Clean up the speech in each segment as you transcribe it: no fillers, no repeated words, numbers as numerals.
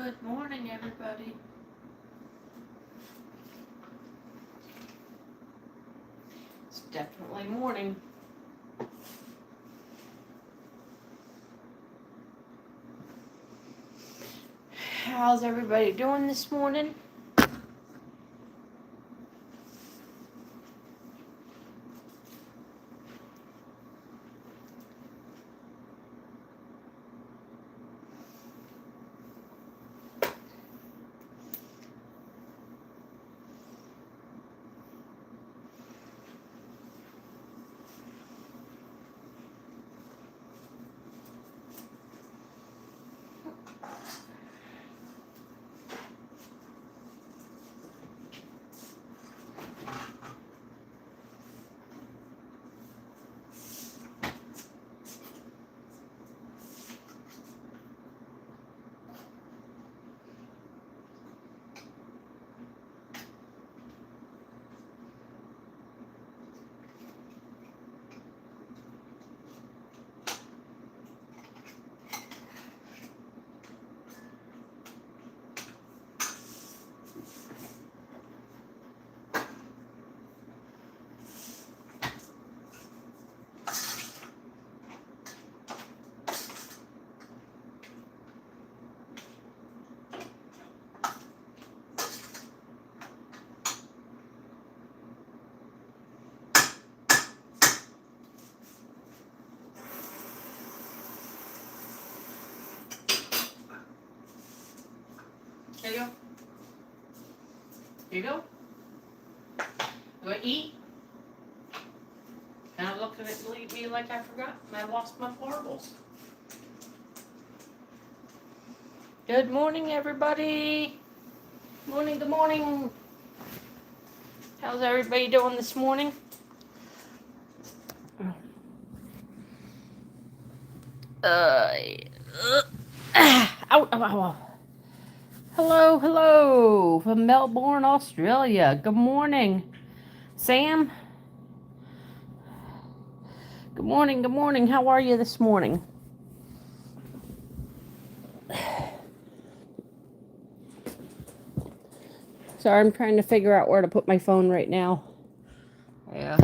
Good morning, everybody. It's definitely morning. How's everybody doing this morning? Here you go. Here you go. You want to eat? And look at me like I forgot. I lost my marbles. Good morning, everybody. Morning, good morning. How's everybody doing this morning? Ow, ow, ow. Hello from Melbourne, Australia. Good morning, Sam. Good morning. How are you this morning? Sorry, I'm trying to figure out where to put my phone right now. Yeah.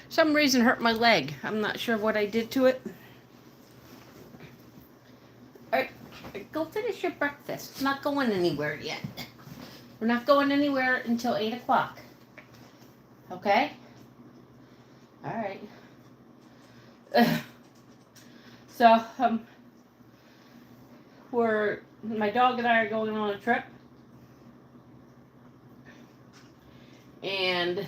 Some reason hurt my leg. I'm not sure what I did to it. Alright, go finish your breakfast. It's not going anywhere yet. We're not going anywhere until 8 o'clock. Okay? Alright. So, my dog and I are going on a trip. And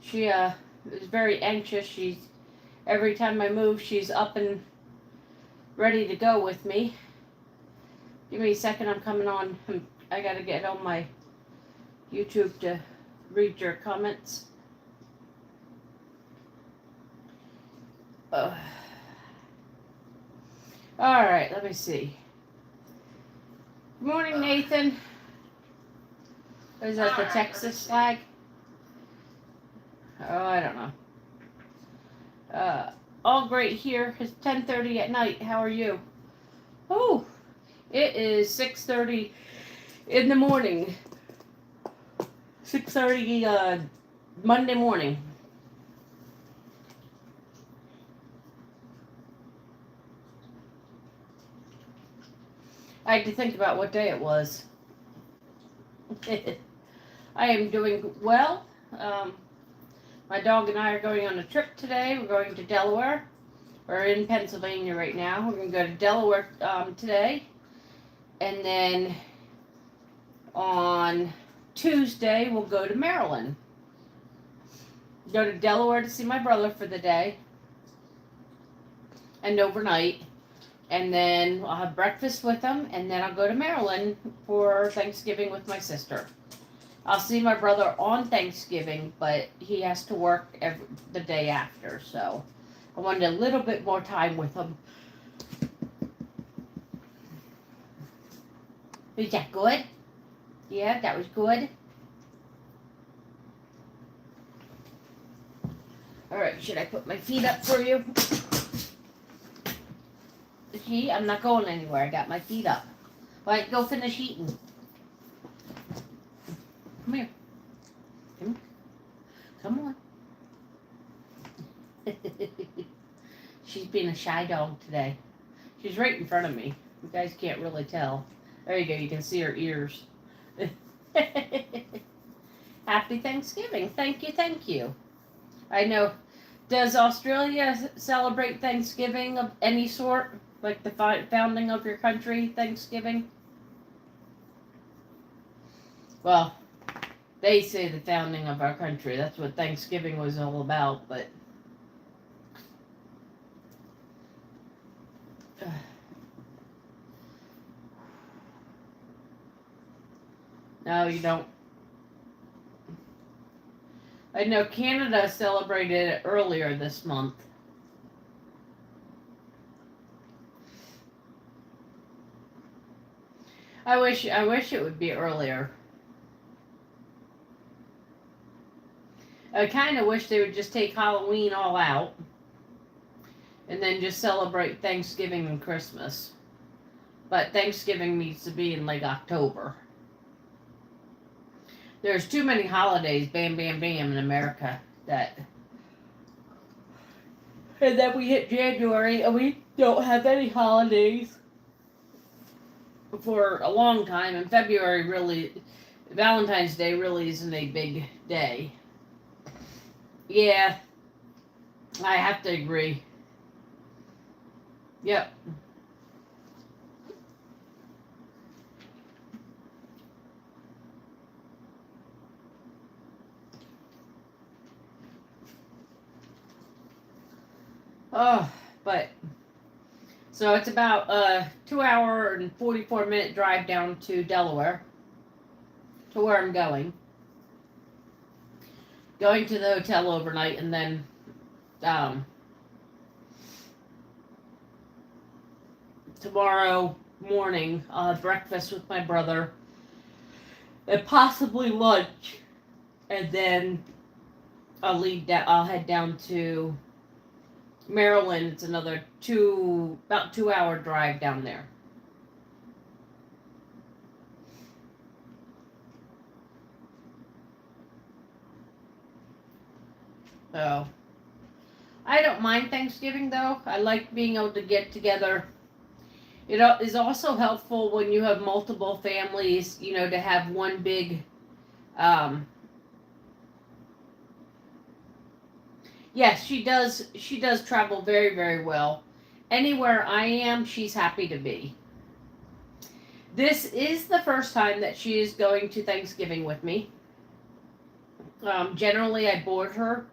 she is very anxious. Every time I move, she's up and ready to go with me. Give me a second, I'm coming on. I gotta get on my YouTube to read your comments. Alright, let me see. Good morning, Nathan. Is that the Texas flag? Oh, I don't know. All great here. It's 10:30 at night. How are you? Oh, it is 6:30 in the morning. 6:30 Monday morning. I had to think about what day it was. I am doing well. My dog and I are going on a trip today. We're going to Delaware. We're in Pennsylvania right now. We're going to go to Delaware today. And then on Tuesday, we'll go to Maryland. Go to Delaware to see my brother for the day. And overnight. And then I'll have breakfast with him. And then I'll go to Maryland for Thanksgiving with my sister. I'll see my brother on Thanksgiving, but he has to work the day after, so I wanted a little bit more time with him. Is that good? Yeah, that was good. Alright, should I put my feet up for you? eat. I'm not going anywhere. I got my feet up. Like, go finish eating. Come here. Come on. She's being a shy dog today. She's right in front of me. You guys can't really tell. There you go. You can see her ears. Happy Thanksgiving. Thank you. Thank you. I know. Does Australia celebrate Thanksgiving of any sort? Like the founding of your country, Thanksgiving? Well, they say the founding of our country. That's what Thanksgiving was all about, but... No, you don't. I know Canada celebrated it earlier this month. I wish it would be earlier. I kind of wish they would just take Halloween all out and then just celebrate Thanksgiving and Christmas. But Thanksgiving needs to be in like October. There's too many holidays, bam, bam, bam, in America that... And then we hit January and we don't have any holidays for a long time. And February really... Valentine's Day really isn't a big day. Yeah, I have to agree. Yep. Oh, but so it's about a 2-hour and 44-minute drive down to Delaware, to where I'm going. Going to the hotel overnight, and then tomorrow morning I'll have breakfast with my brother, and possibly lunch, and then I'll head down to Maryland. It's another about 2-hour drive down there. So, I don't mind Thanksgiving though. I like being able to get together. It is also helpful when you have multiple families, to have one big, yes, she does travel very, very well. Anywhere I am, she's happy to be. This is the first time that she is going to Thanksgiving with me. Generally, I board her.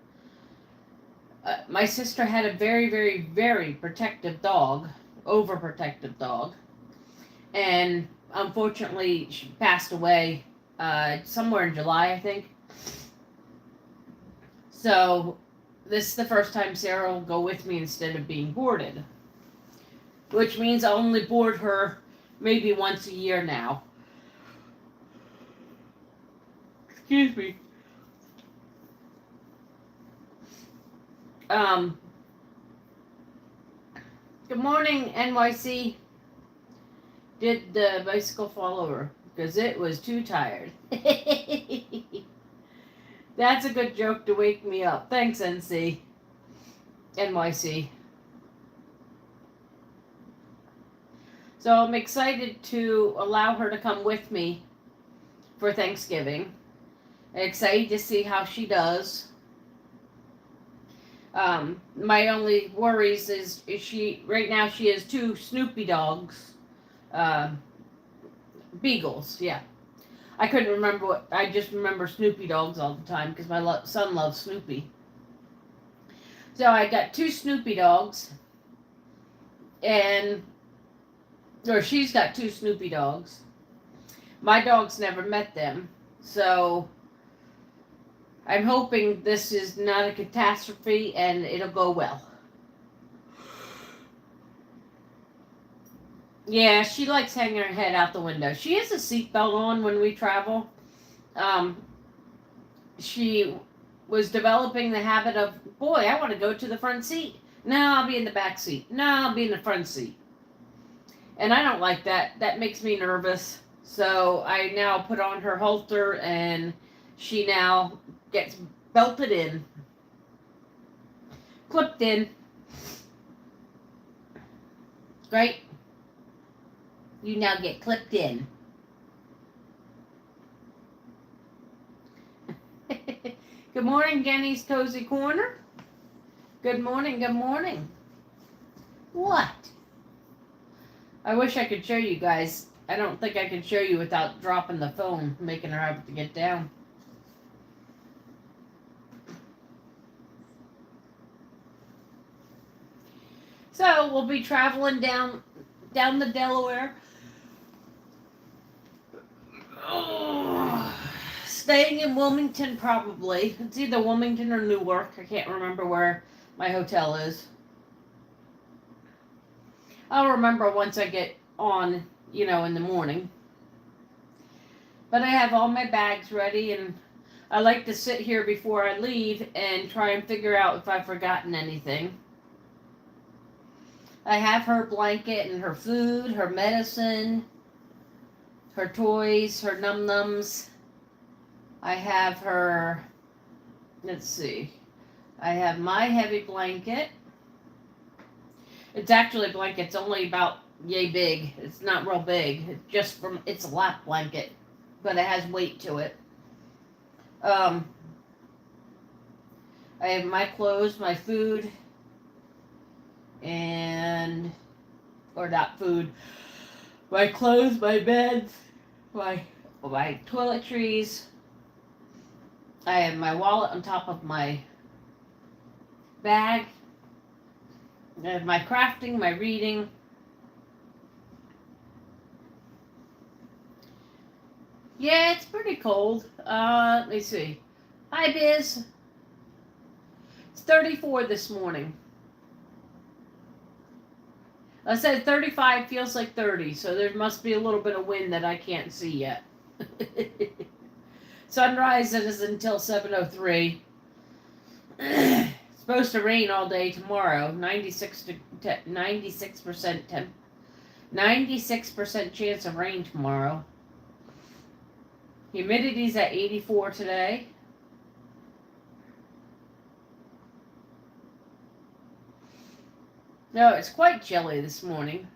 My sister had a very, very, very protective dog, overprotective dog. And unfortunately, she passed away somewhere in July, I think. So, this is the first time Sarah will go with me instead of being boarded. Which means I'll only board her maybe once a year now. Excuse me. Good morning, NYC. Did the bicycle fall over? Because it was too tired. That's a good joke to wake me up. Thanks, NYC. So I'm excited to allow her to come with me for Thanksgiving. I'm excited to see how she does. My only worries is right now she has 2 Snoopy dogs. Beagles, yeah. I couldn't remember I just remember Snoopy dogs all the time because my son loves Snoopy. So I got 2 Snoopy dogs, or she's got 2 Snoopy dogs. My dogs never met them, so I'm hoping this is not a catastrophe and it'll go well. Yeah, she likes hanging her head out the window. She has a seatbelt on when we travel. She was developing the habit of, boy, I want to go to the front seat. No, I'll be in the back seat. No, I'll be in the front seat. And I don't like that. That makes me nervous. So I now put on her halter and she now gets belted in, clipped in. Right? You now get clipped in. Good morning, Jenny's Cozy Corner. Good morning, good morning. What? I wish I could show you guys. I don't think I can show you without dropping the phone, making her have to get down. So we'll be traveling down the Delaware. Oh, staying in Wilmington probably. It's either Wilmington or Newark. I can't remember where my hotel is. I'll remember once I get on, in the morning. But I have all my bags ready, and I like to sit here before I leave and try and figure out if I've forgotten anything. I have her blanket and her food, her medicine, her toys, her num-nums. I have her, let's see, I have my heavy blanket. It's actually a blanket. It's only about yay big. It's not real big. It's a lap blanket, but it has weight to it. I have my clothes, my food, or not food, my clothes, my beds, my toiletries. I have my wallet on top of my bag. I have my crafting, my reading. Yeah, it's pretty cold. Let me see. Hi, Biz. It's 34 this morning. I said 35 feels like 30, so there must be a little bit of wind that I can't see yet. Sunrise is until 7:03. Supposed to rain all day tomorrow. 96% chance of rain tomorrow. Humidity's at 84 today. No, it's quite chilly this morning.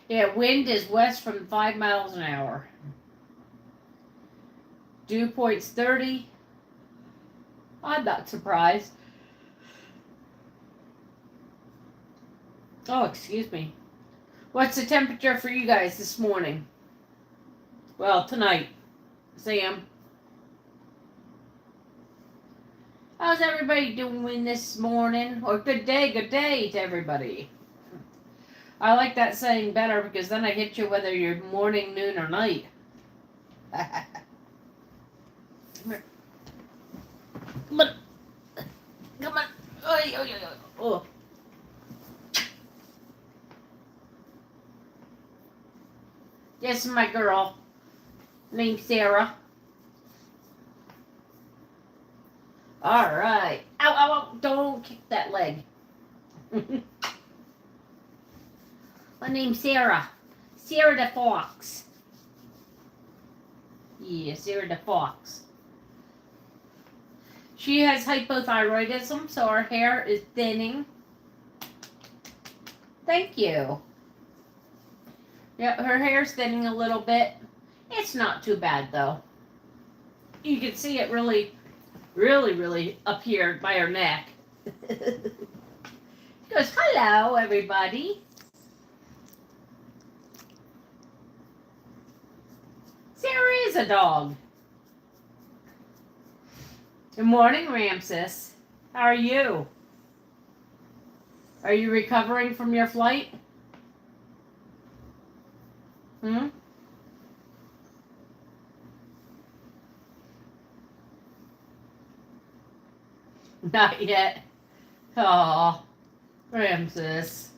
Yeah, wind is west from 5 miles an hour. Dew point's 30. I'm not surprised. Oh, excuse me. What's the temperature for you guys this morning? Well, tonight. Sam. How's everybody doing this morning? Or good day to everybody. I like that saying better because then I hit you whether you're morning, noon, or night. Come here. Come on. Come on. Oh. This is my girl named Sarah. All right. Ow, ow, ow. Don't kick that leg. My name's Sarah. Sarah the Fox. Yeah, Sarah the Fox. She has hypothyroidism, so her hair is thinning. Thank you. Yep, her hair's thinning a little bit. It's not too bad, though. You can see it really up here by her neck. She goes, hello, everybody. Sarah is a dog. Good morning, Ramses. How are you? Are you recovering from your flight? Not yet. Oh, Ramses.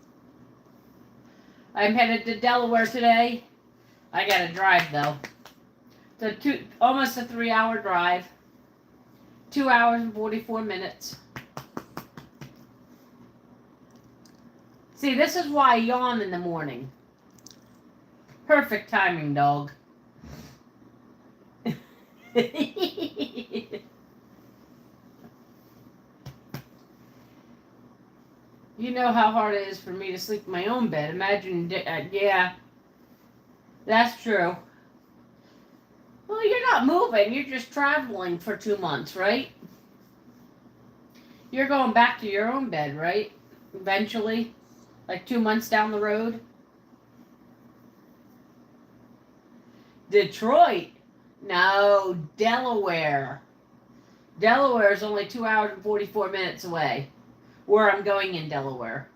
I'm headed to Delaware today. I gotta drive though. It's almost a 3-hour drive. 2 hours and 44 minutes. See, this is why I yawn in the morning. Perfect timing, dog. You know how hard it is for me to sleep in my own bed. Imagine, yeah, that's true. Well, you're not moving. You're just traveling for 2 months, right? You're going back to your own bed, right? Eventually, like 2 months down the road. Detroit. No, Delaware. Delaware is only 2 hours and 44 minutes away. Where I'm going in Delaware.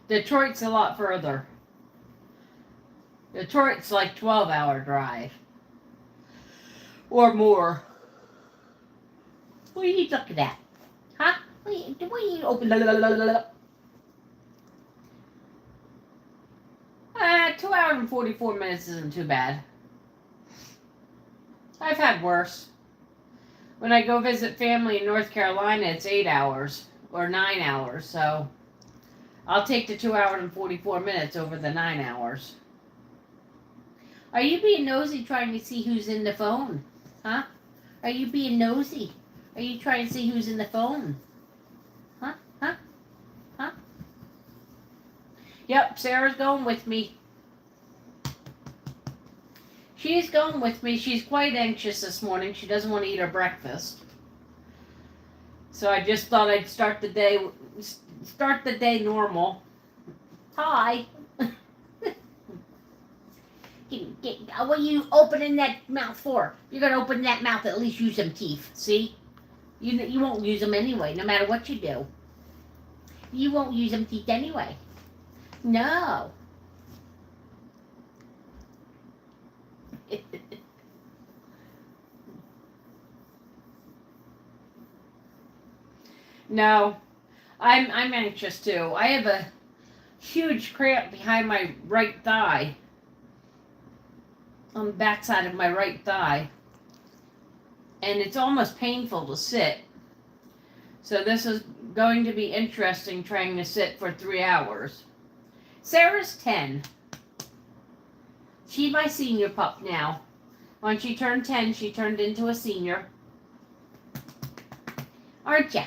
Detroit's a lot further. Detroit's like 12-hour drive. Or more. What are you looking at? Huh? What are you open? 2 hours and 44 minutes isn't too bad. I've had worse. When I go visit family in North Carolina, it's 8 hours or 9 hours. So I'll take the 2 hours and 44 minutes over the 9 hours. Are you being nosy trying to see who's in the phone? Huh? Are you being nosy? Are you trying to see who's in the phone? Huh? Huh? Huh? Yep, Sarah's going with me. She's going with me. She's quite anxious this morning. She doesn't want to eat her breakfast. So I just thought I'd start the day normal. Hi. What are you opening that mouth for? You're going to open that mouth, at least use some teeth. See? You won't use them anyway, no matter what you do. You won't use them teeth anyway. No. No, I'm anxious too. I have a huge cramp behind my right thigh, on the backside of my right thigh, and it's almost painful to sit. So this is going to be interesting, trying to sit for 3 hours. Sarah's 10. She's my senior pup now. When she turned 10, she turned into a senior. Aren't ya?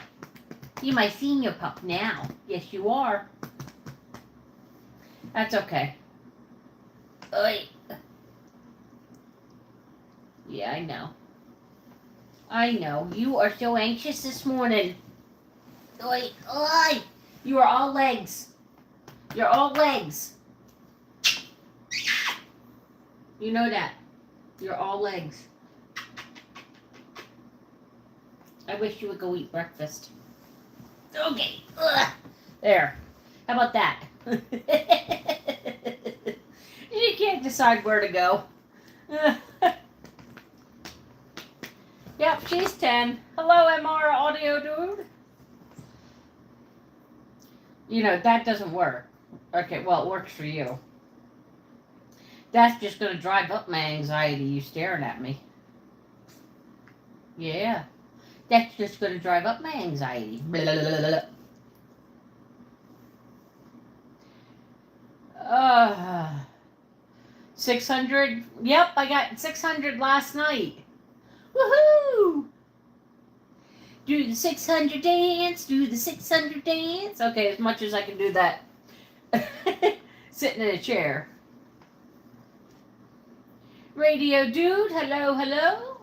You're my senior pup now. Yes, you are. That's okay. Oy. Yeah, I know. I know. You are so anxious this morning. Oy, oy. You are all legs. You're all legs. You know that. You're all legs. I wish you would go eat breakfast. Okay. Ugh. There. How about that? You can't decide where to go. Yep, she's 10. Hello, MR Audio Dude. You know, that doesn't work. Okay, well, it works for you. That's just going to drive up my anxiety, you staring at me. Yeah. That's just going to drive up my anxiety. Blah, blah, blah, blah. 600. Yep, I got 600 last night. Woohoo! Do the 600 dance. Do the 600 dance. Okay, as much as I can do that. Sitting in a chair. Radio Dude, hello, hello.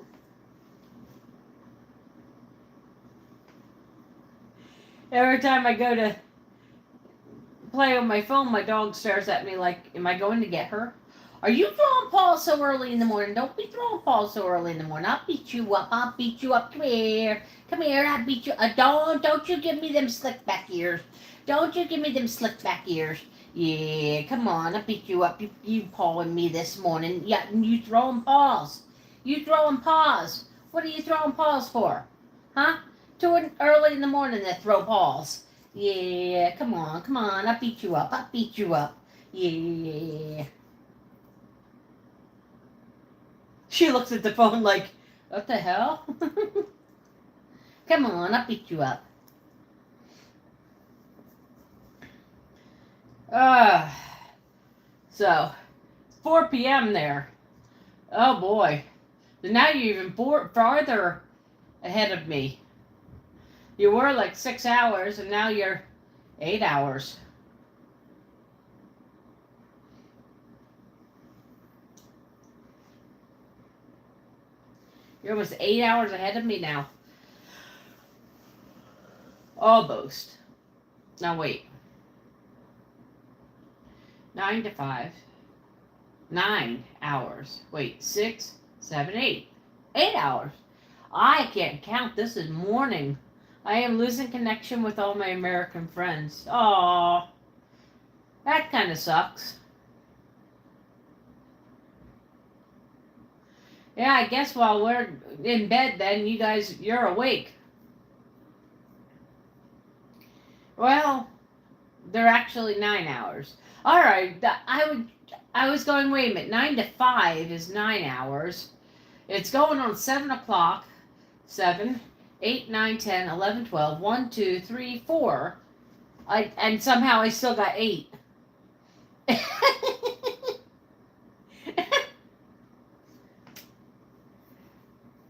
Every time I go to play on my phone, my dog stares at me like, am I going to get her? Are you throwing paws so early in the morning? Don't be throwing paws so early in the morning. I'll beat you up. I'll beat you up. Come here. Come here. I'll beat you. Don't you give me them slick back ears. Don't you give me them slick back ears. Yeah, come on. I'll beat you up. You pawing me this morning. Yeah, you throwing paws. You throwing paws. What are you throwing paws for? Huh? Too early in the morning to throw paws. Yeah, come on. Come on. I'll beat you up. I'll beat you up. Yeah. She looks at the phone like, What the hell? Come on, I'll beat you up. So, 4 p.m. there. Oh boy. Now you're even farther ahead of me. You were like 6 hours, and now you're 8 hours. You're almost 8 hours ahead of me now. Almost. Now wait. 9 to 5. 9 hours. Wait, 6, 7, 8. 8 hours. I can't count. This is morning. I am losing connection with all my American friends. Aww. That kind of sucks. Yeah, I guess while we're in bed then, you're awake. Well, they're actually 9 hours. Alright, I was going, wait a minute, 9 to 5 is 9 hours. It's going on 7 o'clock. 7, 8, 9, 10, 11, 12, 1, 2, 3, 4. And somehow I still got 8.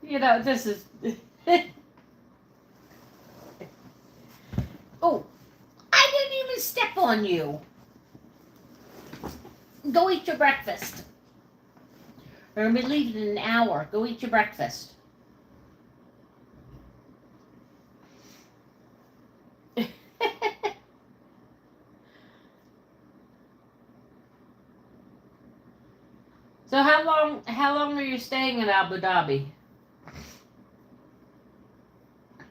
You know, this is... Oh, I didn't even step on you. Go eat your breakfast. We're going to be leaving in an hour. Go eat your breakfast. So how long are you staying in Abu Dhabi? I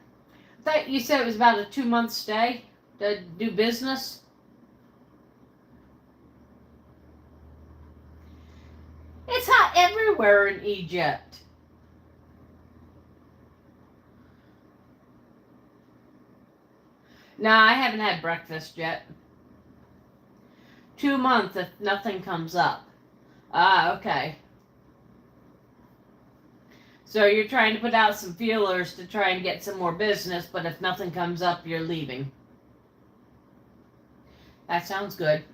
thought you said it was about a 2-month stay to do business. It's hot everywhere in Egypt. No, I haven't had breakfast yet. 2 months if nothing comes up. Ah, okay. So you're trying to put out some feelers to try and get some more business, but if nothing comes up, you're leaving. That sounds good.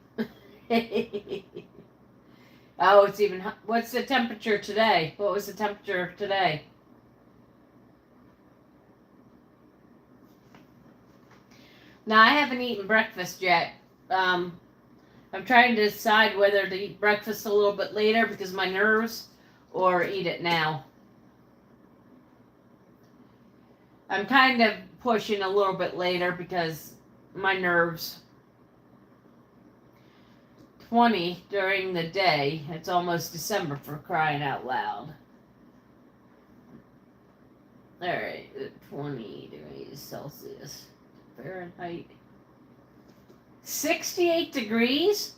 Oh, it's even... What's the temperature today? What was the temperature today? Now, I haven't eaten breakfast yet. I'm trying to decide whether to eat breakfast a little bit later because of my nerves, or eat it now. I'm kind of pushing a little bit later because my nerves. 20 during the day. It's almost December, for crying out loud. Alright, 20 degrees Celsius. Fahrenheit. 68 degrees?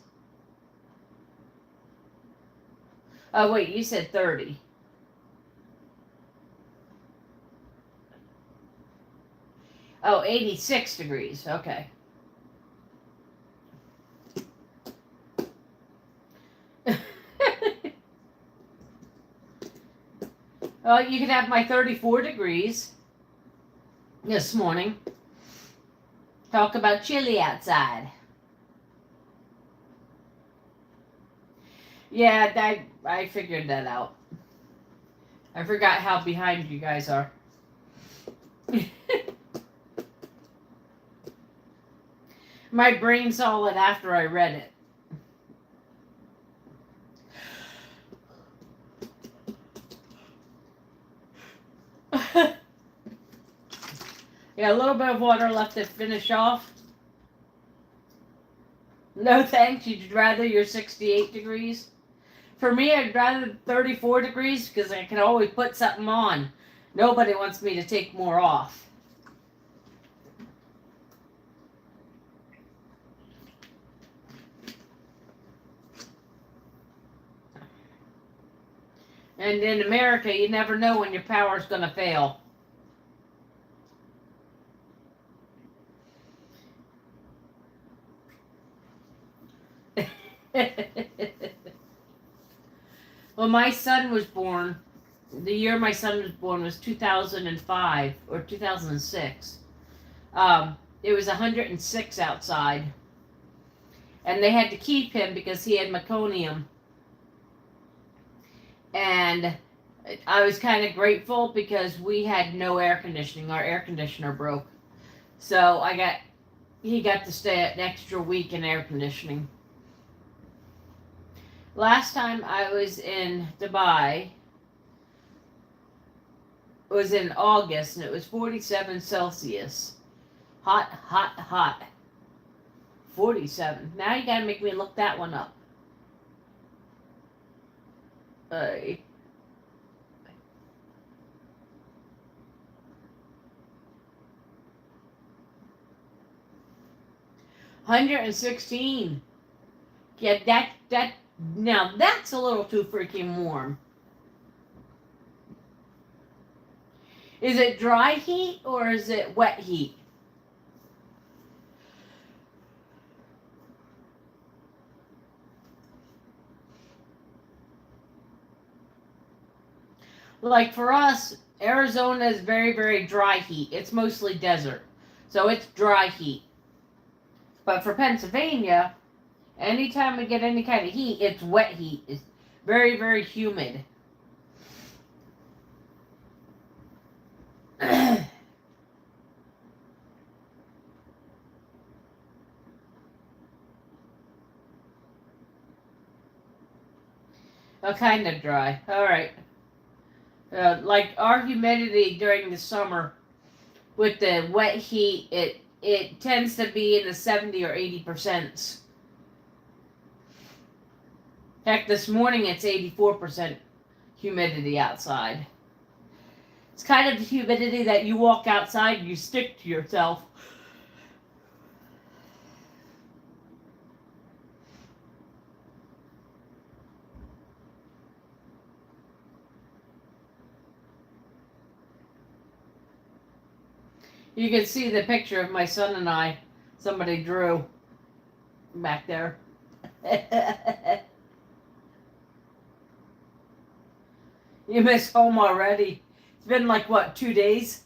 Oh, wait, you said 30. Oh, 86 degrees. Okay. Well, you could have my 34 degrees this morning. Talk about chilly outside. Yeah, I figured that out. I forgot how behind you guys are. My brain saw it after I read it. Yeah, a little bit of water left to finish off. No thanks, you'd rather your 68 degrees? For me, I'd rather 34 degrees because I can always put something on. Nobody wants me to take more off. And in America, you never know when your power's going to fail. Well, my son was born the year my son was born was 2005 or 2006. It was 106 outside. And they had to keep him because he had meconium. And I was kind of grateful because we had no air conditioning. Our air conditioner broke. So he got to stay an extra week in air conditioning. Last time I was in Dubai was in August, and it was 47 Celsius. Hot, hot, hot. 47. Now you gotta make me look that one up. 116. Yeah, now that's a little too freaking warm. Is it dry heat or is it wet heat? Like for us, Arizona is very, very dry heat. It's mostly desert. So it's dry heat. But for Pennsylvania, anytime we get any kind of heat, it's wet heat. It's very, very humid. Oh, kind of dry. All right. Like our humidity during the summer with the wet heat, it tends to be in the 70 or 80%. Heck, this morning it's 84% humidity outside. It's kind of humidity that you walk outside and you stick to yourself. You can see the picture of my son and I. Somebody drew back there. You miss home already. It's been like, what, 2 days?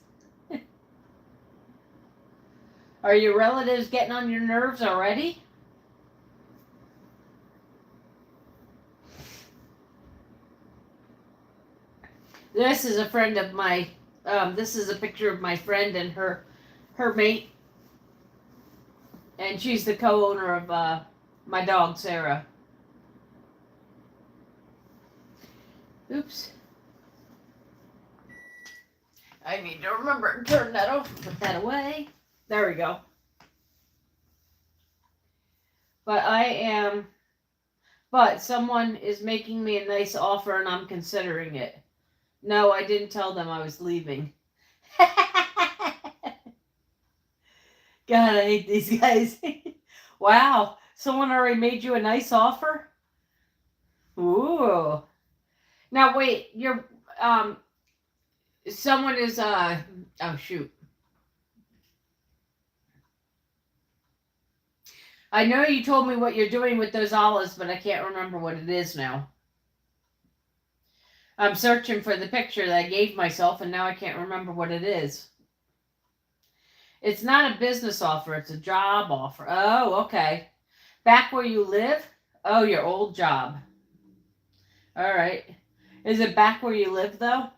Are your relatives getting on your nerves already? This is a friend of my, this is a picture of my friend and her mate. And she's the co-owner of my dog, Sarah. Oops. I need to remember to turn that off and put that away. There we go. But someone is making me a nice offer and I'm considering it. No, I didn't tell them I was leaving. God, I hate these guys. Wow, someone already made you a nice offer? Ooh. Now wait, someone is, oh shoot. I know you told me what you're doing with those olives, but I can't remember what it is now. I'm searching for the picture that I gave myself, and now I can't remember what it is. It's not a business offer, it's a job offer. Oh, okay. Back where you live? Oh, your old job. All right. Is it back where you live, though?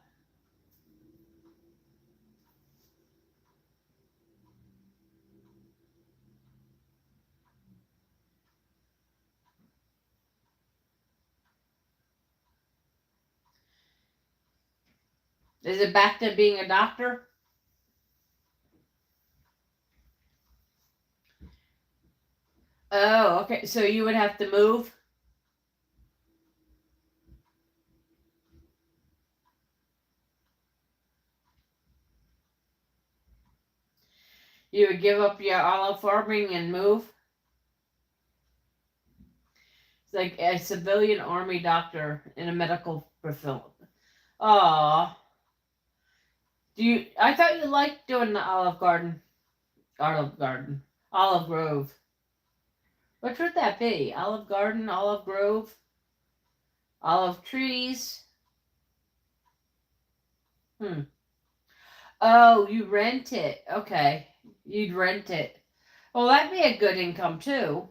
Is it back to being a doctor? Oh, okay. So you would have to move? You would give up your olive farming and move? It's like a civilian army doctor in a medical profession. Aw. I thought you liked doing the Olive Garden. Olive Grove. Which would that be? Olive Garden, Olive Grove, Olive Trees. Hmm. Oh, you rent it. Okay. You'd rent it. Well, that'd be a good income too.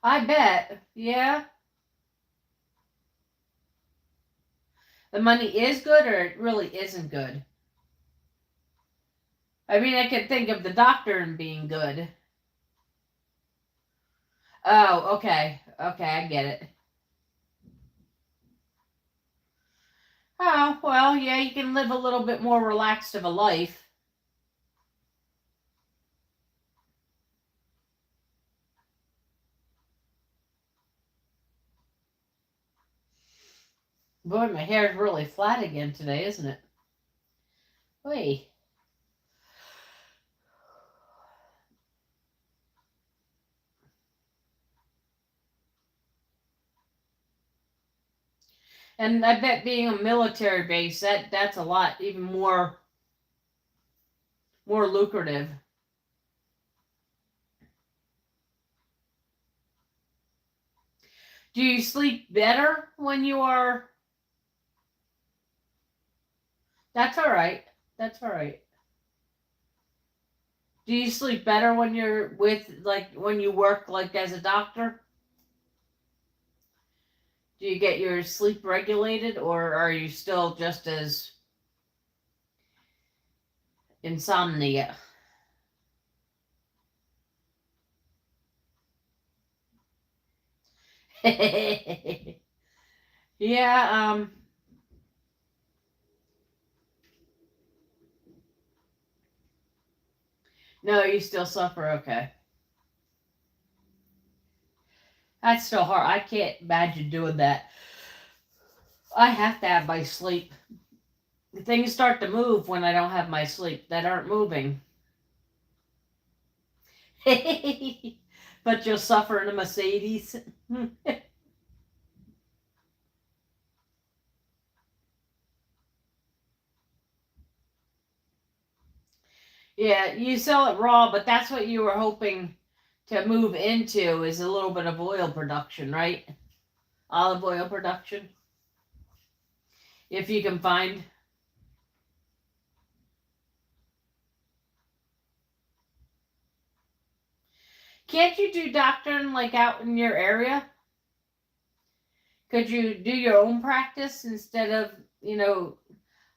I bet. Yeah. The money is good or it really isn't good. I mean, I could think of the doctor and being good. Oh, okay. Okay, I get it. Oh, well, yeah, you can live a little bit more relaxed of a life. Boy, my hair's really flat again today, isn't it? Wait. And I bet being a military base, that's a lot, even more lucrative. Do you sleep better when you are? That's all right. That's all right. Do you sleep better when you're with, like, when you work, like, as a doctor? Do you get your sleep regulated, or are you still just as insomnia? Yeah, no, you still suffer. Okay. That's still hard. I can't imagine doing that. I have to have my sleep. Things start to move when I don't have my sleep that aren't moving. But you'll suffer in a Mercedes. Yeah, you sell it raw, but that's what you were hoping to move into is a little bit of oil production, right? Olive oil production. If you can find. Can't you do doctoring like out in your area? Could you do your own practice instead of, you know,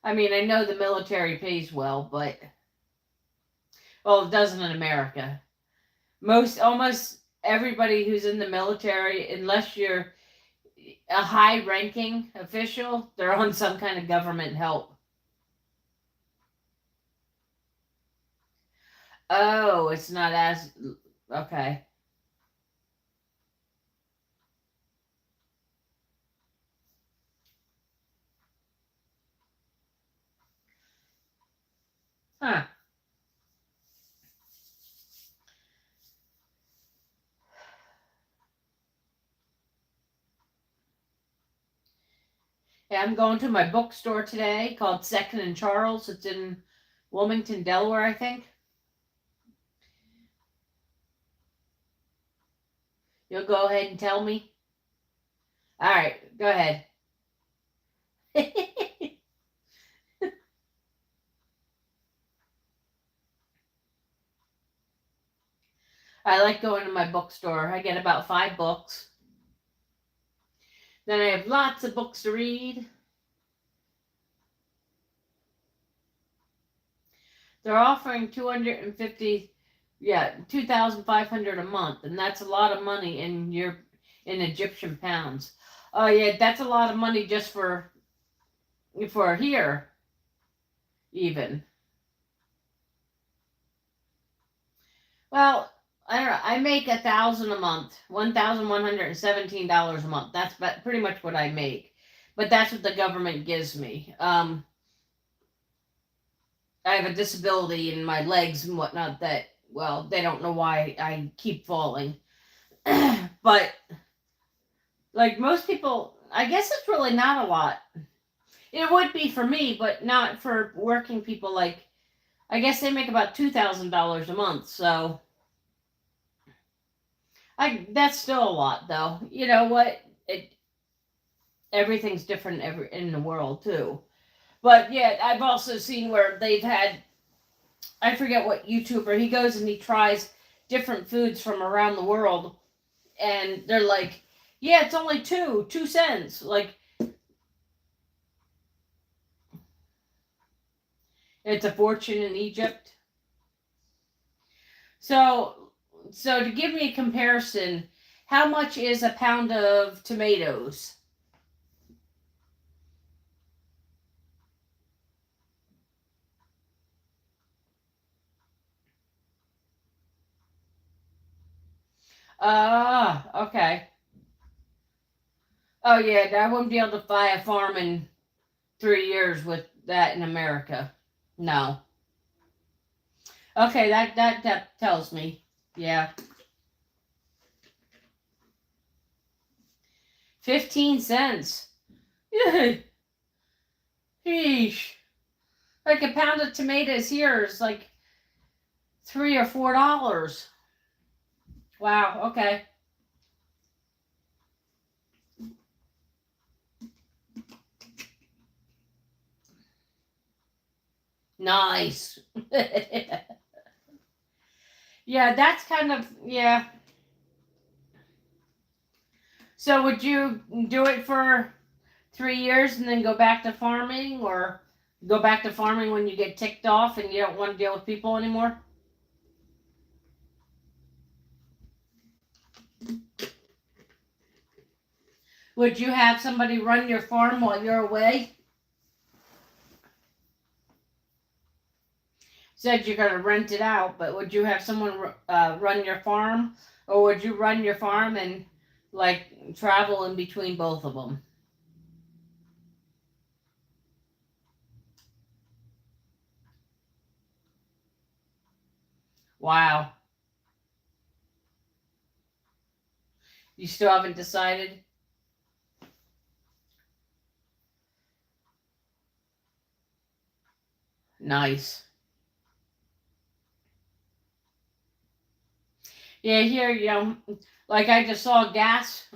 I mean, I know the military pays well, but, well, it doesn't in America. Almost everybody who's in the military, unless you're a high ranking official, they're on some kind of government help. Oh, it's not as, okay. Huh. Yeah, I'm going to my bookstore today called Second and Charles. It's in Wilmington, Delaware, I think. You'll go ahead and tell me. All right, go ahead. I like going to my bookstore. I get about 5 books. Then I have lots of books to read. They're offering 250, yeah, 2,500 a month, and that's a lot of money in Egyptian pounds. Oh yeah, that's a lot of money just for here even. Well, I don't know. I make 1,000 a month, $1,117 a month. That's pretty much what I make, but that's what the government gives me. I have a disability in my legs and whatnot that, well, they don't know why I keep falling. But like most people, I guess it's really not a lot. It would be for me, but not for working people. Like, I guess they make about $2,000 a month. So That's still a lot though. You know what? Everything's different in the world too. But yeah, I've also seen where they've had, I forget what YouTuber, he goes and he tries different foods from around the world, and they're like, yeah, it's only 2 cents. Like, it's a fortune in Egypt. So, so to give me a comparison, how much is a pound of tomatoes? Ah, okay. Oh yeah, I wouldn't be able to buy a farm in 3 years with that in America. No. Okay, that tells me. Yeah. 15 cents. Yeah. Sheesh. Like a pound of tomatoes here is like $3 or $4. Wow, okay. Nice. Yeah, that's kind of, yeah. So would you do it for 3 years and then go back to farming, or go back to farming when you get ticked off and you don't want to deal with people anymore? Would you have somebody run your farm while you're away? Said you're going to rent it out, but would you have someone run your farm, or would you run your farm and like travel in between both of them? Wow. You still haven't decided? Nice. Yeah, here, like I just saw gas.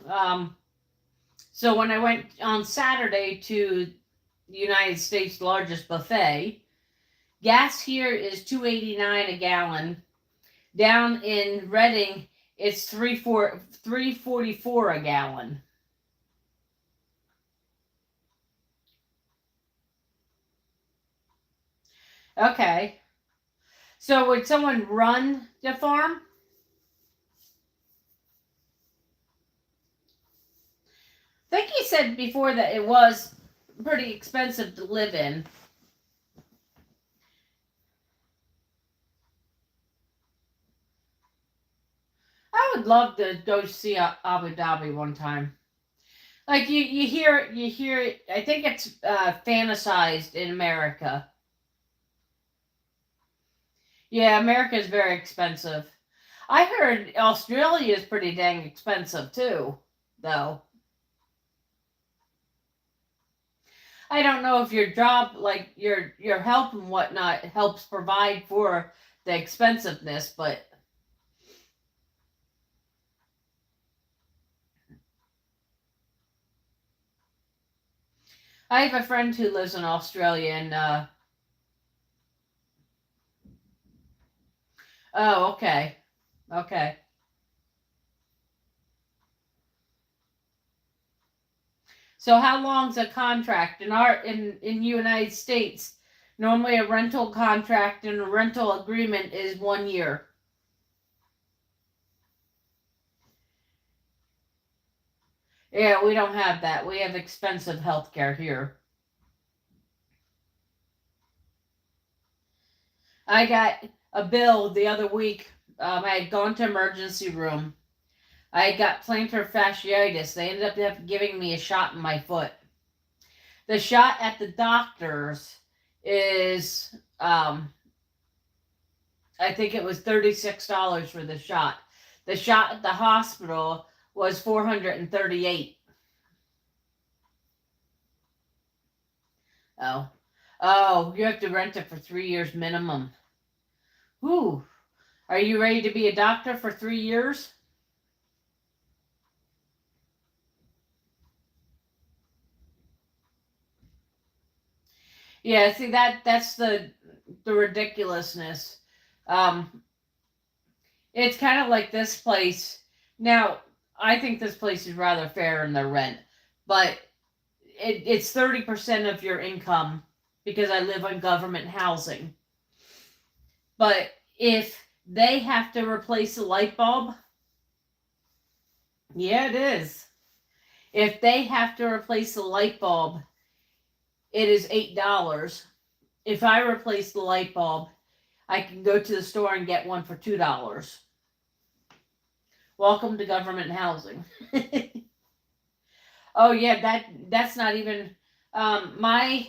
So when I went on Saturday to the United States' largest buffet, gas here is 2.89 a gallon. Down in Reading, it's 3.44 a gallon. Okay. So would someone run the farm? I think he said before that it was pretty expensive to live in. I would love to go see Abu Dhabi one time. Like you hear it. I think it's fantasized in America. Yeah, America is very expensive. I heard Australia is pretty dang expensive too, though. I don't know if your job, like your help and whatnot, helps provide for the expensiveness, but I have a friend who lives in Australia, and oh, okay, okay. So how long's a contract in United States? Normally, a rental contract and a rental agreement is 1 year. Yeah, we don't have that. We have expensive health care here. I got a bill the other week. I had gone to emergency room. I got plantar fasciitis. They ended up giving me a shot in my foot. The shot at the doctor's is, I think it was $36 for the shot. The shot at the hospital was 438. Oh, oh, you have to rent it for 3 years minimum. Whew. Are you ready to be a doctor for 3 years? Yeah, see that's the ridiculousness. Um, it's kind of like this place. Now, I think this place is rather fair in their rent, but it's 30% of your income because I live on government housing. But if they have to replace a light bulb, yeah, it is. If they have to replace a light bulb, it is $8. If I replace the light bulb, I can go to the store and get one for $2. Welcome to government housing. Oh yeah, that's not even my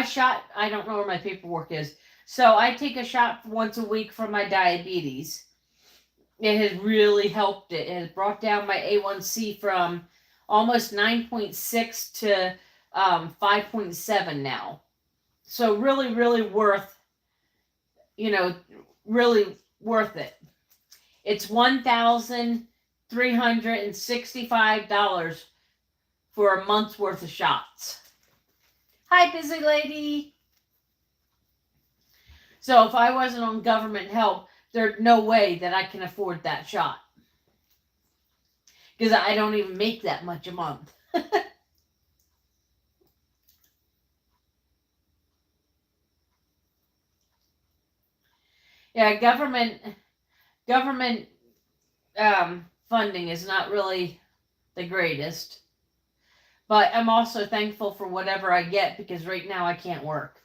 shot. I don't know where my paperwork is. So I take a shot once a week for my diabetes. It has really helped it. It has brought down my A1C from almost 9.6 to 5.7 now. So really, really worth, you know, really worth it. It's $1,365 for a month's worth of shots. Hi, busy lady. So if I wasn't on government help, there's no way that I can afford that shot. Because I don't even make that much a month. Yeah, government funding is not really the greatest. But I'm also thankful for whatever I get because right now I can't work.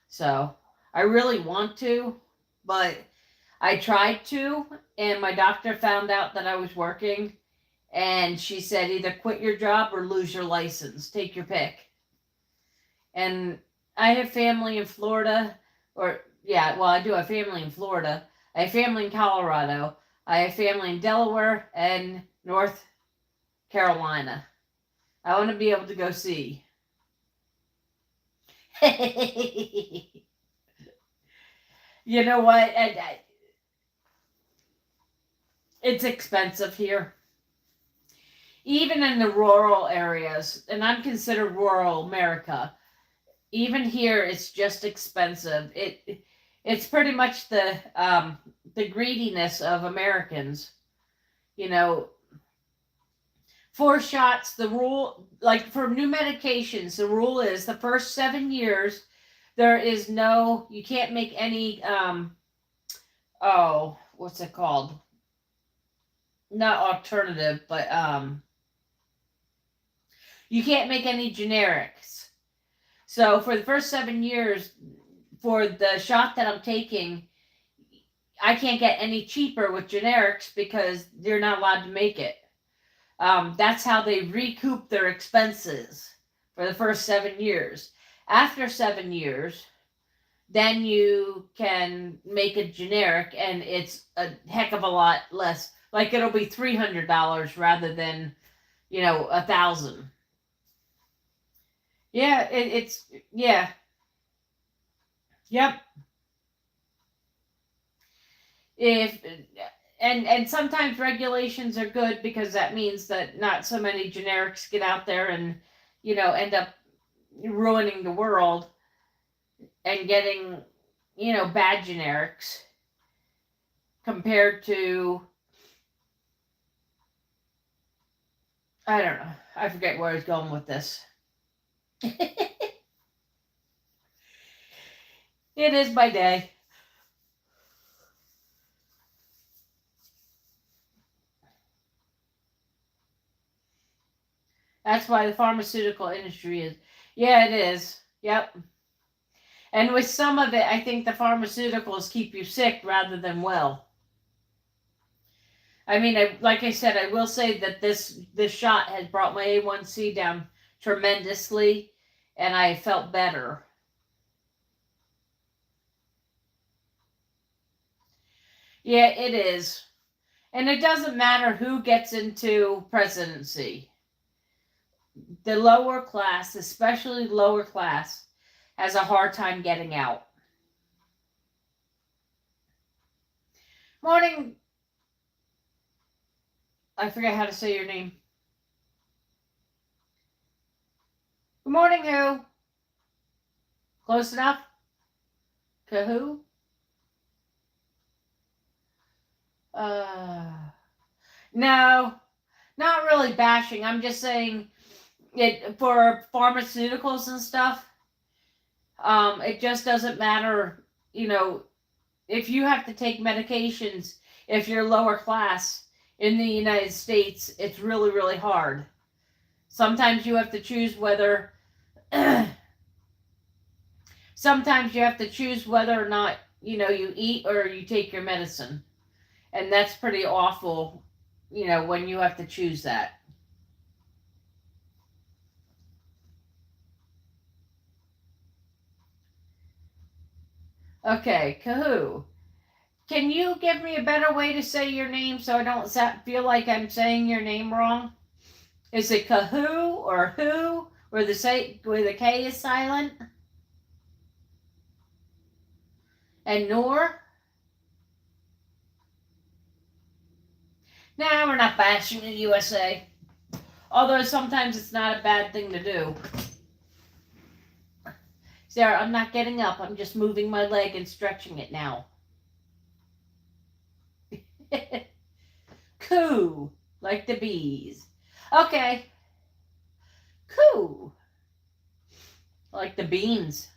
So I really want to, but I tried to, and my doctor found out that I was working, and she said either quit your job or lose your license. Take your pick. And I have family in Florida, or yeah, well, I do have family in Florida. I have family in Colorado. I have family in Delaware and North Carolina. I want to be able to go see. You know what? It's expensive here. Even in the rural areas, and I'm considered rural America, even here it's just expensive. It's pretty much the greediness of Americans. You know, for shots, the rule, like for new medications, the rule is the first 7 years there is no, you can't make any oh, what's it called? Not alternative, but you can't make any generics. So for the first 7 years, for the shot that I'm taking, I can't get any cheaper with generics because they're not allowed to make it. That's how they recoup their expenses for the first 7 years. After 7 years, then you can make a generic, and it's a heck of a lot less. Like it'll be $300 rather than, $1,000. Yeah, it's yeah, yep. If and sometimes regulations are good because that means that not so many generics get out there and end up ruining the world and getting bad generics compared to, I don't know, I forget where I was going with this. It is my day. That's why the pharmaceutical industry is. Yeah, it is. Yep. And with some of it, I think the pharmaceuticals keep you sick rather than well. I mean, like I said, I will say that this shot has brought my A1C down tremendously, and I felt better. Yeah, it is. And it doesn't matter who gets into presidency. The lower class, especially lower class, has a hard time getting out. Morning. I forget how to say your name. Good morning, who? Close enough? Kahoo? No, not really bashing. I'm just saying it for pharmaceuticals and stuff. It just doesn't matter, if you have to take medications, if you're lower class in the United States, it's really, really hard. Sometimes you have to choose whether sometimes you have to choose whether or not, you eat or you take your medicine. And that's pretty awful, when you have to choose that. Okay, Kahoo. Can you give me a better way to say your name so I don't feel like I'm saying your name wrong? Is it Kahoo or Who, where the K is silent? And Noor? Nah, we're not bashing the USA. Although sometimes it's not a bad thing to do. Sarah, I'm not getting up. I'm just moving my leg and stretching it now. Coo, like the bees. Okay. Coo, like the beans.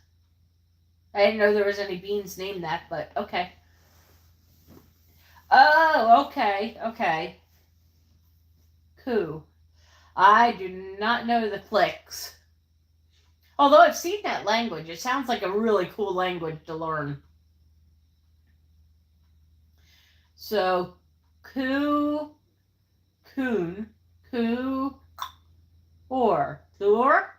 I didn't know there was any beans named that, but okay. Oh, okay. Coo. I do not know the clicks. Although I've seen that language. It sounds like a really cool language to learn. So, Coo, Coon, Coo, or Thor.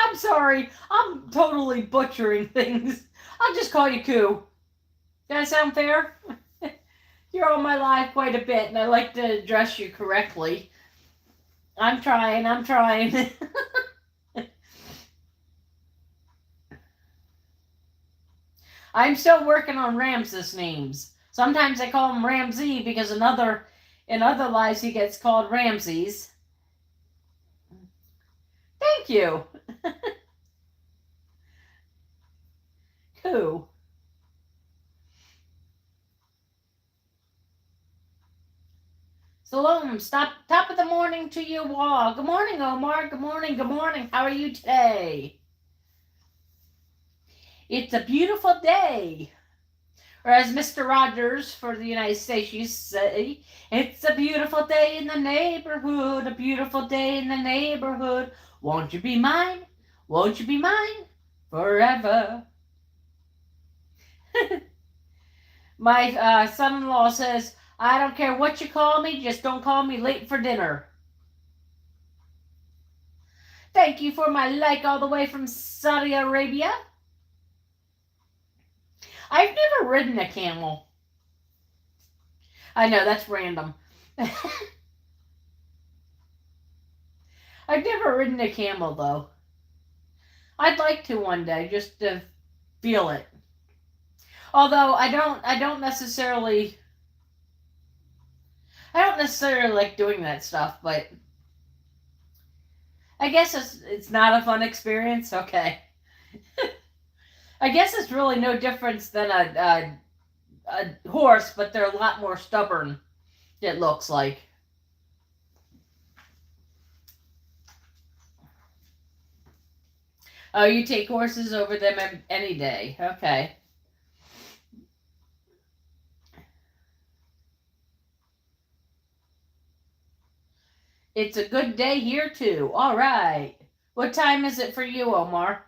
I'm sorry. I'm totally butchering things. I'll just call you Coo. Does that sound fair? You're on my live quite a bit, and I like to address you correctly. I'm trying. I'm still working on Ramses names. Sometimes I call him Ramsey because in other lives he gets called Ramses. Thank you. Cool. Salome, top of the morning to you all. Good morning, Omar. Good morning. How are you today? It's a beautiful day. Or as Mr. Rogers for the United States used to say, it's a beautiful day in the neighborhood, a beautiful day in the neighborhood. Won't you be mine? Won't you be mine forever? My son-in-law says, I don't care what you call me, just don't call me late for dinner. Thank you for my like all the way from Saudi Arabia. I've never ridden a camel. I know, that's random. I've never ridden a camel, though. I'd like to one day, just to feel it. Although I don't necessarily like doing that stuff, but I guess it's not a fun experience. Okay. I guess it's really no difference than a horse, but they're a lot more stubborn, it looks like. Oh, you take horses over them any day. Okay. It's a good day here, too. All right. What time is it for you, Omar?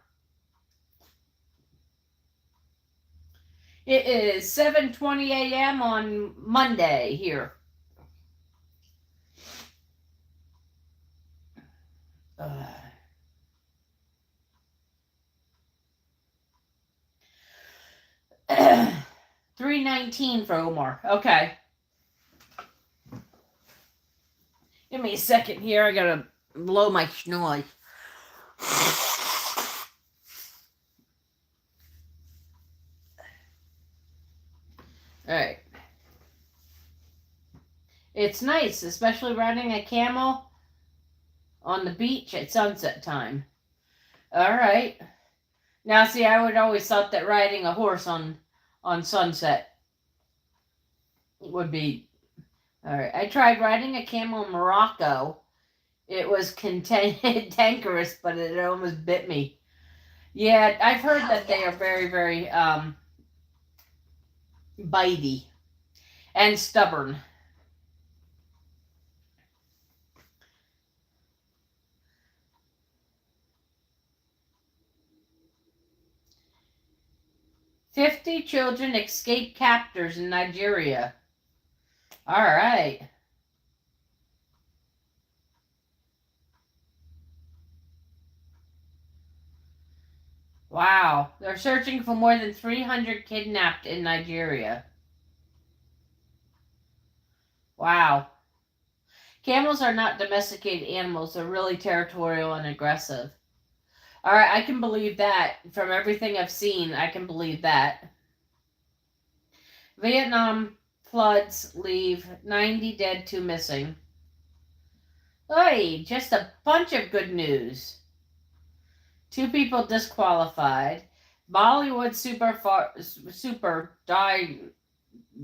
It is 7:20 a.m. on Monday here. 3:19 for Omar. Okay. Give me a second here. I gotta blow my schnoz. Alright. It's nice, especially riding a camel on the beach at sunset time. All right. Now, see, I would always thought that riding a horse on Sunset would be all right. I tried riding a camel in Morocco. It was cantankerous, but it almost bit me. Yeah, I've heard that they are very, very bitey and stubborn. 50 children escape captors in Nigeria. All right. Wow. They're searching for more than 300 kidnapped in Nigeria. Wow. Camels are not domesticated animals. They're really territorial and aggressive. All right, I can believe that. From everything I've seen, I can believe that. Vietnam floods leave 90 dead, 2 missing. Hey, just a bunch of good news. 2 people disqualified. Bollywood super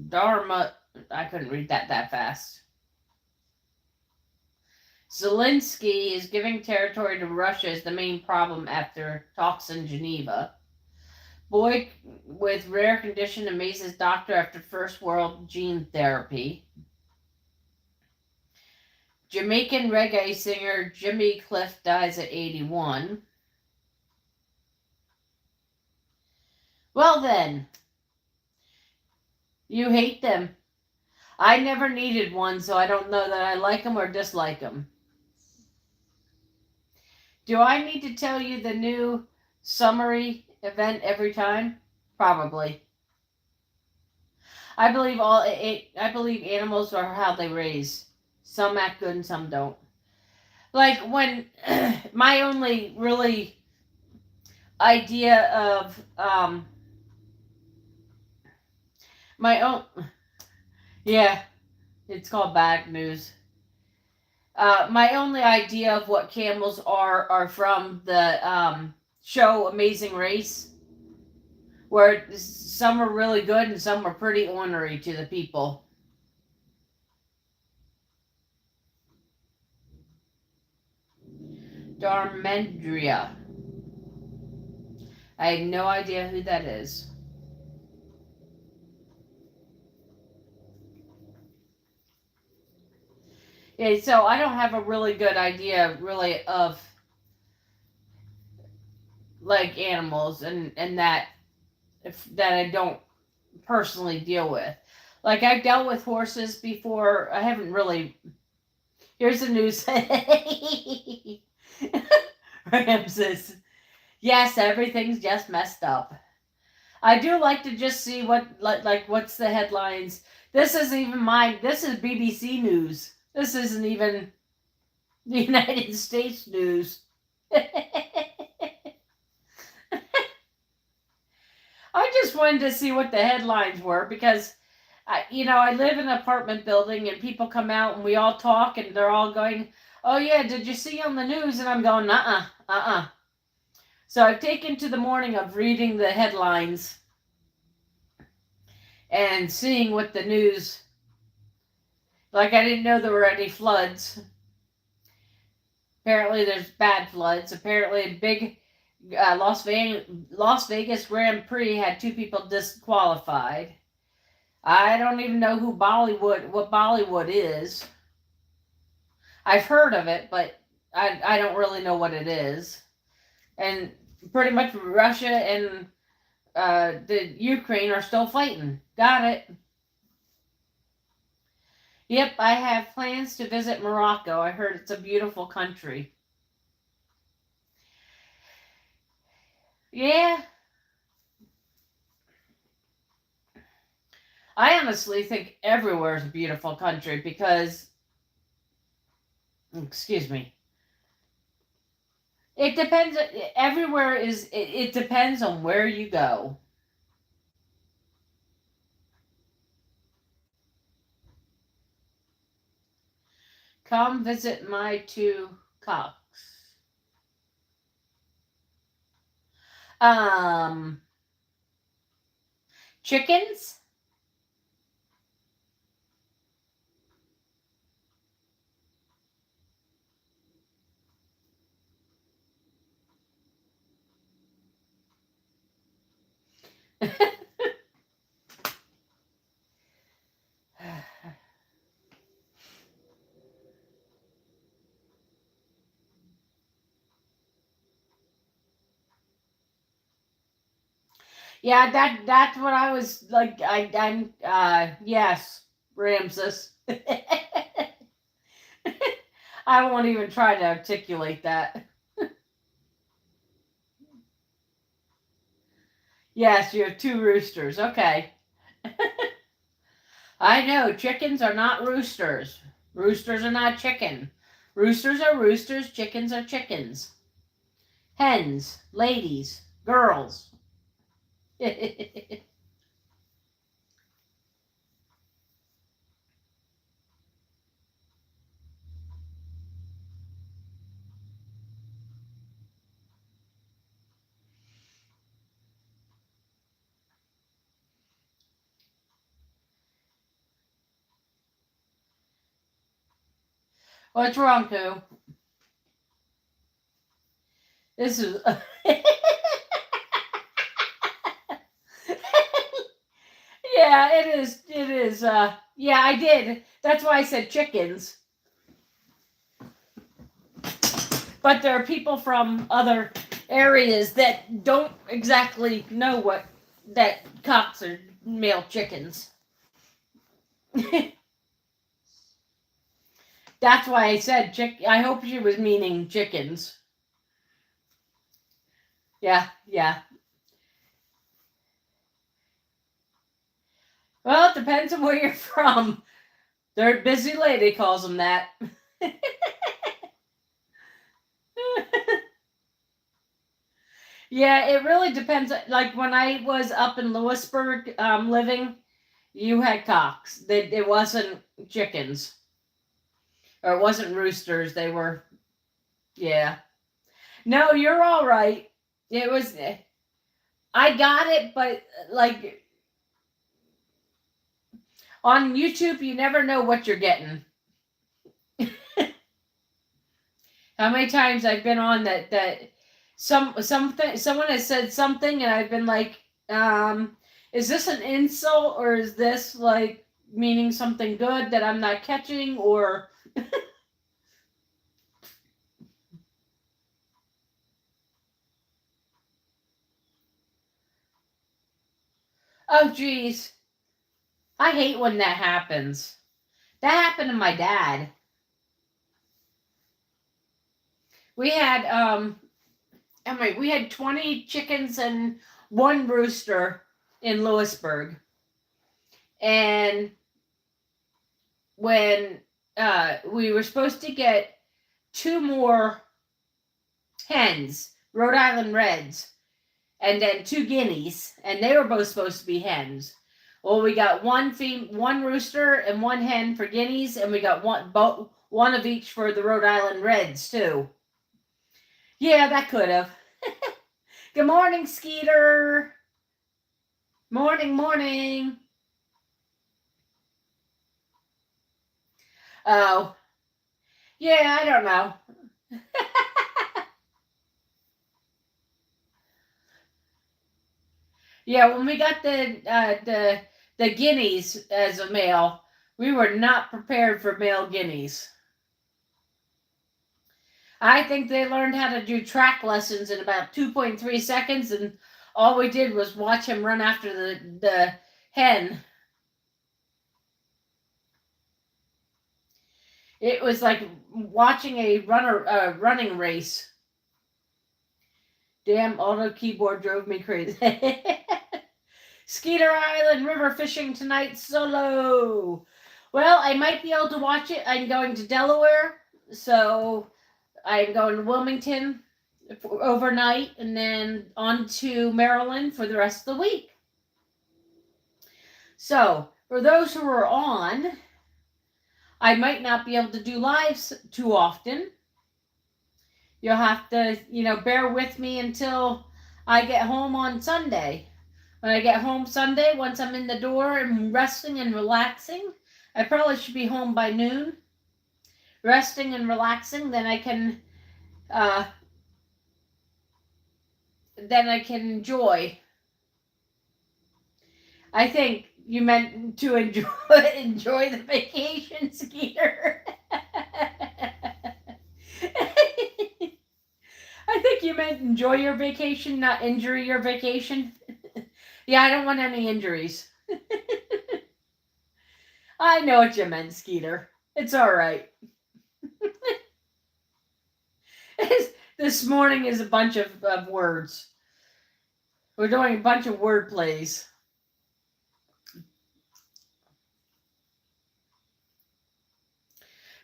Dharma. I couldn't read that fast. Zelensky is giving territory to Russia as the main problem after talks in Geneva. Boy with rare condition amazes doctor after first world gene therapy. Jamaican reggae singer Jimmy Cliff dies at 81. Well then, you hate them. I never needed one, so I don't know that I like them or dislike them. Do I need to tell you the new summary event every time? Probably. I believe animals are how they raise. Some act good and some don't. Like when my only really idea of my own yeah, it's called bad news. My only idea of what camels are from the show Amazing Race, where some are really good and some are pretty ornery to the people. Darmendria. I have no idea who that is. Yeah, so I don't have a really good idea, really, of like animals and that that I don't personally deal with. Like I've dealt with horses before. I haven't really. Here's the news. Ramses. Yes, everything's just messed up. I do like to just see what like what's the headlines. This isn't even my. This is BBC News. This isn't even the United States news. I just wanted to see what the headlines were because, I live in an apartment building and people come out and we all talk and they're all going, "Oh yeah, did you see on the news?" And I'm going, "Uh-uh." So I've taken to the morning of reading the headlines and seeing what the news. Like I didn't know there were any floods. Apparently, there's bad floods. Apparently, a big Las Vegas Grand Prix had 2 people disqualified. I don't even know what Bollywood is. I've heard of it, but I don't really know what it is. And pretty much Russia and the Ukraine are still fighting. Got it. Yep, I have plans to visit Morocco. I heard it's a beautiful country. Yeah, I honestly think everywhere is a beautiful country because, excuse me, it depends. Everywhere is, it depends on where you go. Come visit my 2 cocks. Um, Chickens? Yeah, that's what I was like. I'm yes, Ramses. I won't even try to articulate that. Yes, you have two roosters. Okay. I know chickens are not roosters. Roosters are not chicken. Roosters are roosters. Chickens are chickens. Hens, ladies, girls. What's wrong, Pooh? This is. Yeah, it is. It is. Yeah, I did. That's why I said chickens. But there are people from other areas that don't exactly know what that cocks are male chickens. That's why I said chick. I hope she was meaning chickens. Yeah, yeah. Well, it depends on where you're from. Their busy lady calls them that. Yeah, it really depends. Like when I was up in Lewisburg living, you had cocks. It wasn't chickens. Or it wasn't roosters. They were, yeah. No, you're all right. It was, I got it, but like on YouTube, you never know what you're getting. How many times I've been on that something someone has said something and I've been like, is this an insult or is this like meaning something good that I'm not catching or oh geez. I hate when that happens. That happened to my dad. We had we had 20 chickens and one rooster in Lewisburg. And when we were supposed to get two more hens, Rhode Island Reds, and then two guineas, and they were both supposed to be hens. Well, we got one rooster and one hen for guineas, and we got one of each for the Rhode Island Reds too. Yeah, that could have. Good morning, Skeeter. Morning, morning. Oh, yeah, I don't know. Yeah, when we got the guineas as a male, we were not prepared for male guineas. I think they learned how to do track lessons in about 2.3 seconds, and all we did was watch him run after the hen. It was like watching a running race. Damn, auto keyboard drove me crazy. Skeeter Island river fishing tonight solo. Well, I might be able to watch it. I'm going to Delaware, so I'm going to Wilmington overnight and then on to Maryland for the rest of the week. So, for those who are on, I might not be able to do lives too often. You'll have to, bear with me until I get home on Sunday. When I get home Sunday, once I'm in the door and resting and relaxing, I probably should be home by noon. Resting and relaxing, uh, then I can enjoy. I think you meant to enjoy enjoy the vacation, Skeeter. I think you meant enjoy your vacation, not injure your vacation. Yeah, I don't want any injuries. I know what you meant, Skeeter. It's all right. This morning is a bunch of words. We're doing a bunch of word plays.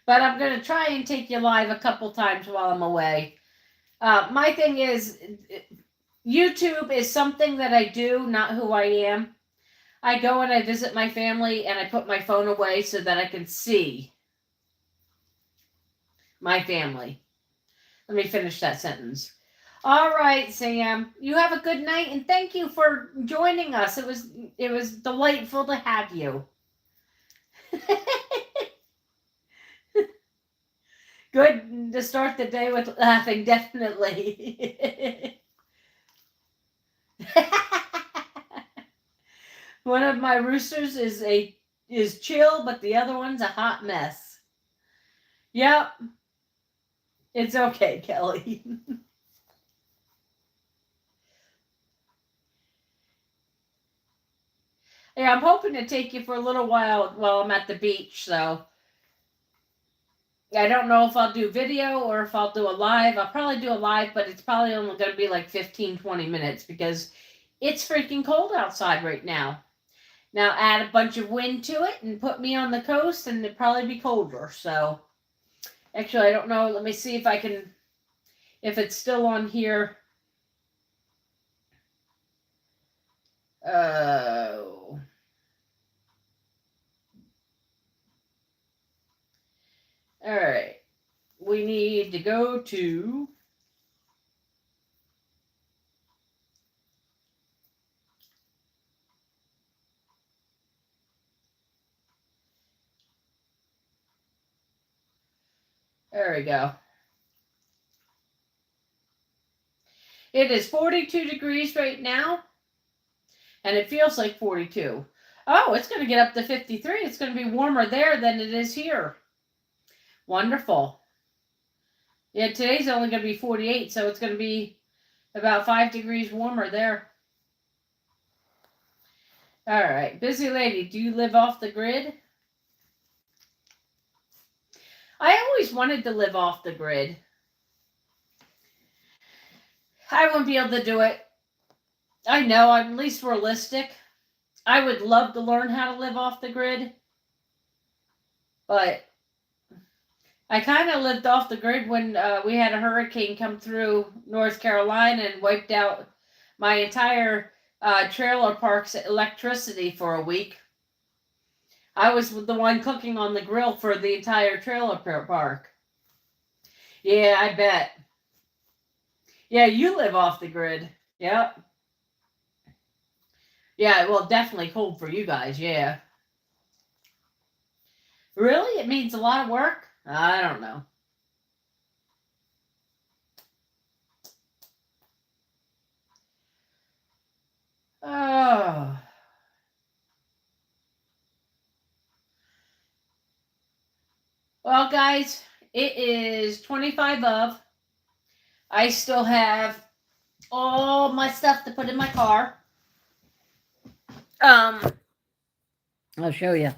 But I'm going to try and take you live a couple times while I'm away. My thing is, YouTube is something that I do, not who I am. I go and I visit my family and I put my phone away so that I can see my family. Let me finish that sentence. All right, Sam. You have a good night and thank you for joining us. It was delightful to have you. Good to start the day with laughing, definitely. One of my roosters is chill, but the other one's a hot mess. Yep. It's okay, Kelly. Yeah, I'm hoping to take you for a little while I'm at the beach, so I don't know if I'll do video or if I'll do a live. I'll probably do a live, but it's probably only going to be like 15, 20 minutes because it's freaking cold outside right now. Now add a bunch of wind to it and put me on the coast and it'd probably be colder. So actually, I don't know. Let me see if it's still on here. Oh. All right. We need to go to there we go. It is 42 degrees right now, and it feels like 42. Oh, it's going to get up to 53. It's going to be warmer there than it is here. Wonderful. Yeah, today's only going to be 48, so it's going to be about 5 degrees warmer there. All right. Busy lady, do you live off the grid? I always wanted to live off the grid. I won't be able to do it. I know, I'm at least realistic. I would love to learn how to live off the grid. But I kind of lived off the grid when we had a hurricane come through North Carolina and wiped out my entire trailer park's electricity for a week. I was the one cooking on the grill for the entire trailer park. Yeah, I bet. Yeah, you live off the grid. Yep. Yeah, well, definitely cold for you guys. Yeah. Really? It means a lot of work? I don't know. Oh. Well, guys, it is 25 of. I still have all my stuff to put in my car. I'll show you.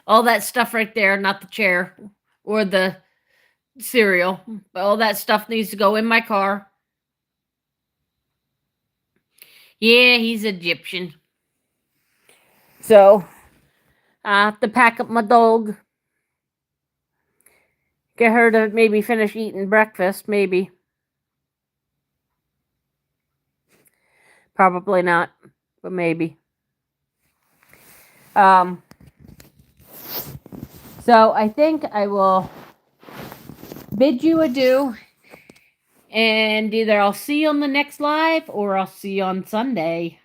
All that stuff right there, not the chair or the cereal, but all that stuff needs to go in my car. Yeah, he's Egyptian. So, I have to pack up my dog. Get her to maybe finish eating breakfast, maybe. Probably not, but maybe. So I think I will bid you adieu. And either I'll see you on the next live or I'll see you on Sunday.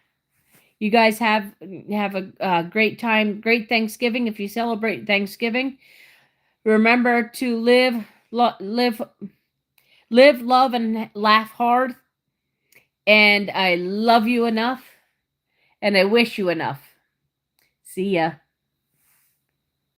You guys have a great time, great Thanksgiving. If you celebrate Thanksgiving, remember to live, love, and laugh hard. And I love you enough, and I wish you enough. See ya.